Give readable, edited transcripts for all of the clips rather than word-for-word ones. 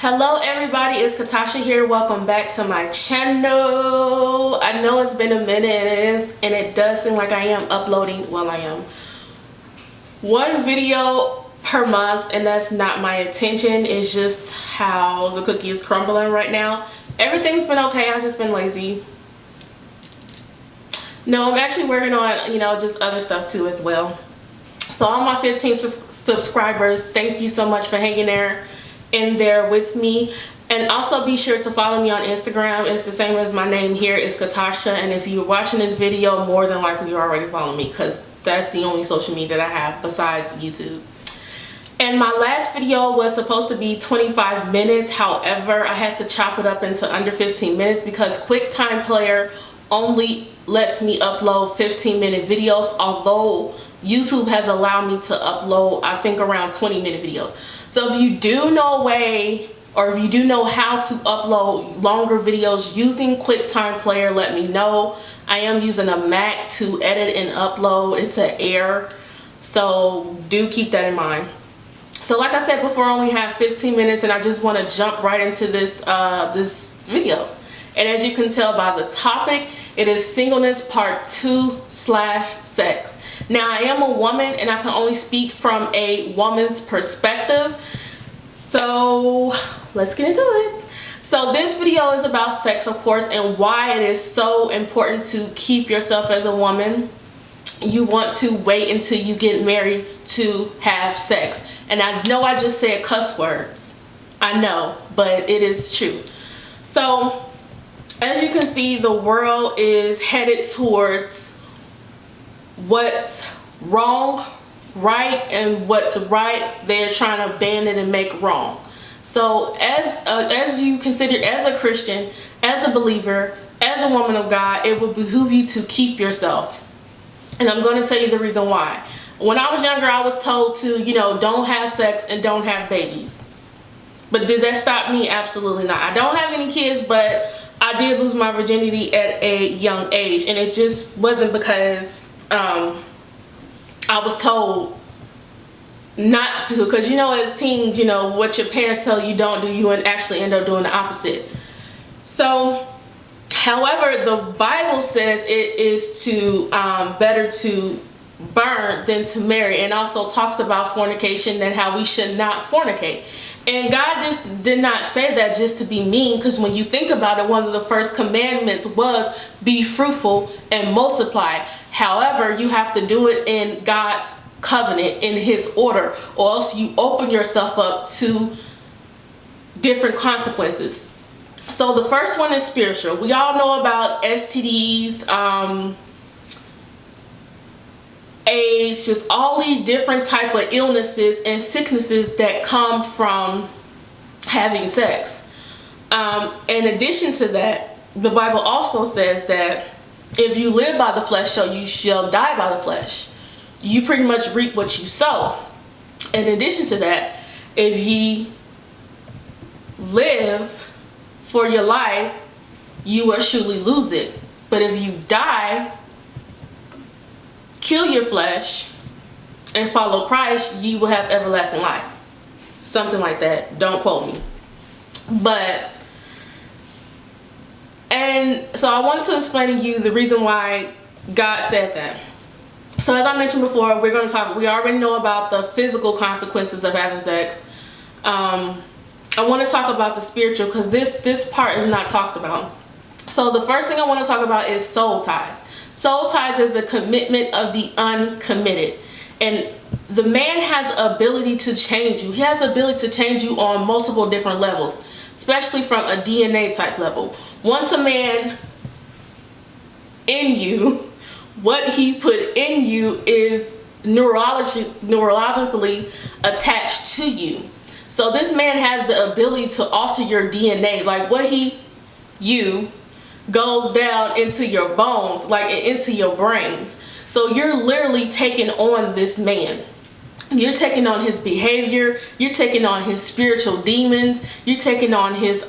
Hello everybody, it's Katasha here. Welcome back to my channel. I know it's been a minute and it does seem like I am uploading, well I am, one video per month, and that's not my intention. It's just how the cookie is crumbling right now. Everything's been okay, I've just been lazy. No, I'm actually working on, just other stuff too as well. So all my 15 subscribers, thank you so much for hanging in there with me. And also be sure to follow me on Instagram. It's the same as my name here, it's Katasha. And if you're watching this video, more than likely you already follow me, because that's the only social media that I have besides YouTube. And my last video was supposed to be 25 minutes. However, I had to chop it up into under 15 minutes because QuickTime Player only lets me upload 15-minute videos, although YouTube has allowed me to upload, I think, around 20-minute videos. So if you do know a way, or if you do know how to upload longer videos using QuickTime Player, let me know. I am using a Mac to edit and upload. It's an Air, so do keep that in mind. So like I said before, I only have 15 minutes and I just want to jump right into this video. And as you can tell by the topic, it is singleness part 2/sex. Now, I am a woman and I can only speak from a woman's perspective. So let's get into it. So this video is about sex, of course, and why it is so important to keep yourself as a woman. You want to wait until you get married to have sex. And I know I just said cuss words. I know, but it is true. So as you can see, the world is headed towards what's wrong, right, and what's right, they're trying to ban it and make wrong. So as you consider, as a Christian, as a believer, as a woman of God, it would behoove you to keep yourself. And I'm going to tell you the reason why. When I was younger, I was told to, don't have sex and don't have babies. But did that stop me? Absolutely not. I don't have any kids, but I did lose my virginity at a young age, and it just wasn't because I was told not to, because as teens, what your parents tell you don't do, you actually end up doing the opposite. So however, the Bible says it is to better to burn than to marry, and also talks about fornication and how we should not fornicate. And God just did not say that just to be mean, because when you think about it, one of the first commandments was be fruitful and multiply. However, you have to do it in God's covenant, in his order, or else you open yourself up to different consequences. So the first one is spiritual. We all know about STDs, AIDS, just all these different type of illnesses and sicknesses that come from having sex. In addition to that, the Bible also says that if you live by the flesh, so you shall die by the flesh. You pretty much reap what you sow. In addition to that, if ye live for your life, you will surely lose it. But if you die, kill your flesh, and follow Christ, you will have everlasting life. Something like that. Don't quote me. And so I wanted to explain to you the reason why God said that. So as I mentioned before, we already know about the physical consequences of having sex. I want to talk about the spiritual, because this part is not talked about. So the first thing I want to talk about is soul ties. Soul ties is the commitment of the uncommitted. And the man has the ability to change you. He has the ability to change you on multiple different levels, especially from a DNA type level. Once a man in you, what he put in you is neurologically attached to you. So this man has the ability to alter your DNA, like what you goes down into your bones, like into your brains. So you're literally taking on this man. You're taking on his behavior, you're taking on his spiritual demons, you're taking on his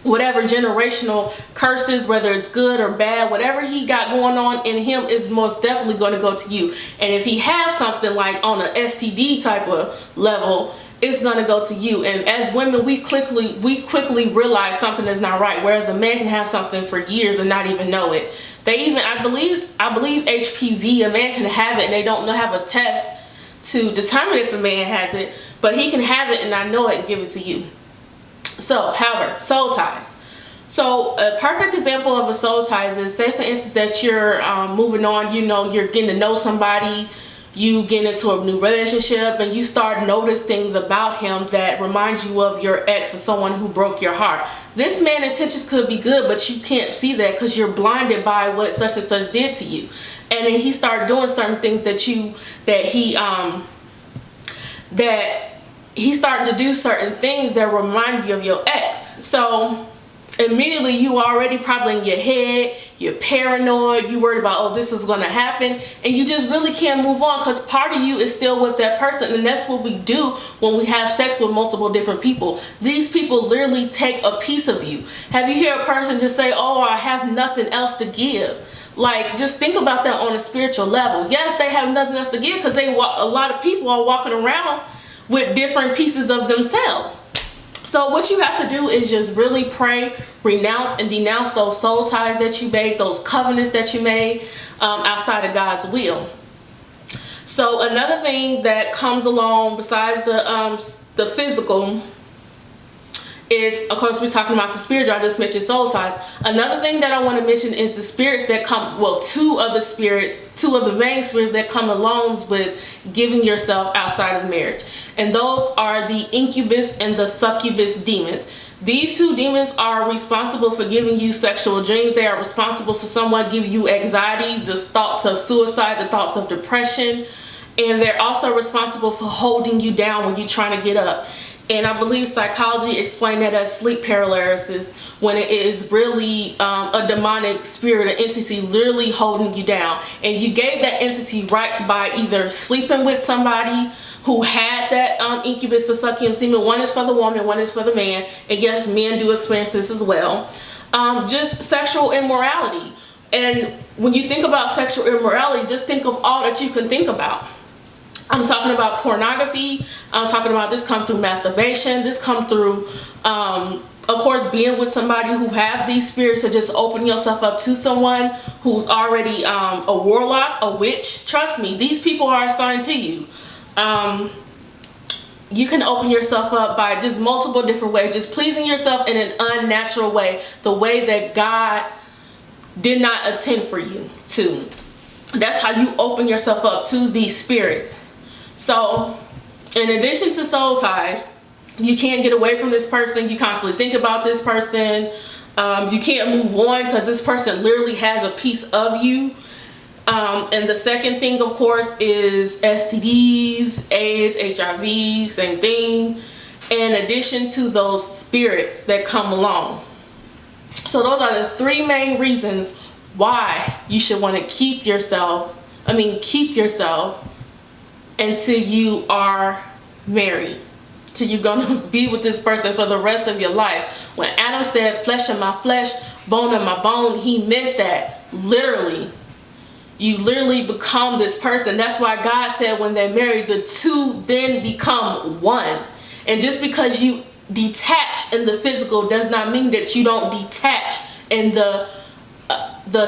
whatever generational curses, whether it's good or bad, whatever he got going on in him is most definitely going to go to you. And if he has something like on an STD type of level, it's going to go to you. And as women, we quickly realize something is not right, whereas a man can have something for years and not even know it. They even, I believe HPV, a man can have it and they don't have a test to determine if a man has it, but he can have it and not know it and give it to you. So, however, soul ties. So a perfect example of a soul tie is, say for instance that you're moving on, you're getting to know somebody, you get into a new relationship, and you start notice things about him that remind you of your ex or someone who broke your heart. This man's intentions could be good, but you can't see that because you're blinded by what such and such did to you. And then he started doing certain things that he's starting to do certain things that remind you of your ex. So immediately you already probably in your head, you're paranoid, you worried about, oh, this is going to happen, and you just really can't move on because part of you is still with that person. And that's what we do when we have sex with multiple different people. These people literally take a piece of you. Have you heard a person just say, oh, I have nothing else to give? Like, just think about that on a spiritual level. Yes, they have nothing else to give because a lot of people are walking around with different pieces of themselves. So what you have to do is just really pray, renounce and denounce those soul ties that you made, those covenants that you made outside of God's will. So another thing that comes along besides the physical is, of course, we're talking about the spiritual. I just mentioned soul ties. Another thing that I want to mention is the spirits that come, well, two of the main spirits that come along with giving yourself outside of marriage. And those are the incubus and the succubus demons. These two demons are responsible for giving you sexual dreams. They are responsible for someone giving you anxiety, the thoughts of suicide, the thoughts of depression. And they're also responsible for holding you down when you're trying to get up. And I believe psychology explained that as sleep paralysis, when it is really a demonic spirit or entity literally holding you down. And you gave that entity rights by either sleeping with somebody who had that incubus or succubus demon. One is for the woman, one is for the man. And yes, men do experience this as well. Just sexual immorality. And when you think about sexual immorality, just think of all that you can think about. I'm talking about pornography. I'm talking about this come through masturbation. This come through, of course, being with somebody who have these spirits, or just opening yourself up to someone who's already a warlock, a witch. Trust me, these people are assigned to you. You can open yourself up by just multiple different ways, just pleasing yourself in an unnatural way, the way that God did not intend for you to. That's how you open yourself up to these spirits. So in addition to soul ties, you can't get away from this person. You constantly think about this person. You can't move on because this person literally has a piece of you. And the second thing, of course, is STDs, AIDS, HIV, same thing. In addition to those spirits that come along. So those are the three main reasons why you should want to keep yourself until you are married, till you're gonna be with this person for the rest of your life. When Adam said flesh of my flesh, bone of my bone, he meant that literally. You literally become this person. That's why God said when they're married, the two then become one. And just because you detach in the physical does not mean that you don't detach in the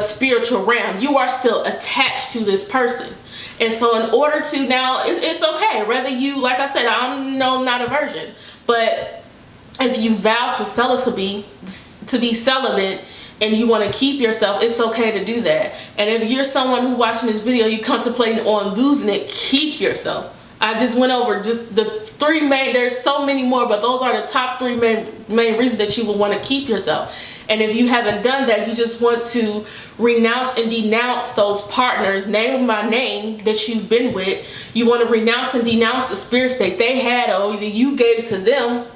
spiritual realm. You are still attached to this person. And so in order to now, it's okay. Whether you, like I said, I'm not a virgin. But if you vow to be celibate and you want to keep yourself, it's okay to do that. And if you're someone who watching this video, you contemplating on losing it, keep yourself. I just went over just the three main, there's so many more, but those are the top three main reasons that you will want to keep yourself. And if you haven't done that, you just want to renounce and denounce those partners, name by name, that you've been with. You want to renounce and denounce the spirits that they had or that you gave to them.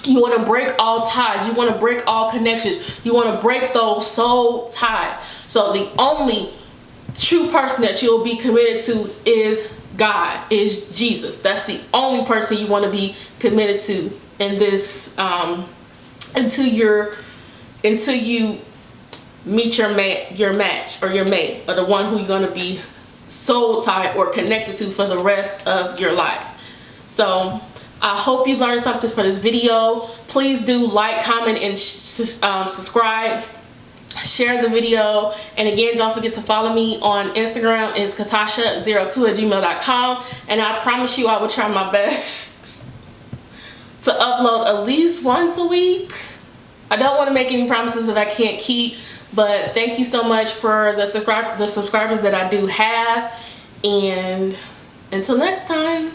You want to break all ties. You want to break all connections. You want to break those soul ties. So the only true person that you'll be committed to is God, is Jesus. That's the only person you want to be committed to in this, until you meet your match or your mate, or the one who you're going to be soul tied or connected to for the rest of your life. So I hope you learned something for this video. Please do like, comment, and subscribe. Share the video, and again, don't forget to follow me on Instagram. It's katasha02@gmail.com, and I promise you I will try my best to upload at least once a week. I don't want to make any promises that I can't keep, but thank you so much for the subscribers that I do have, and until next time.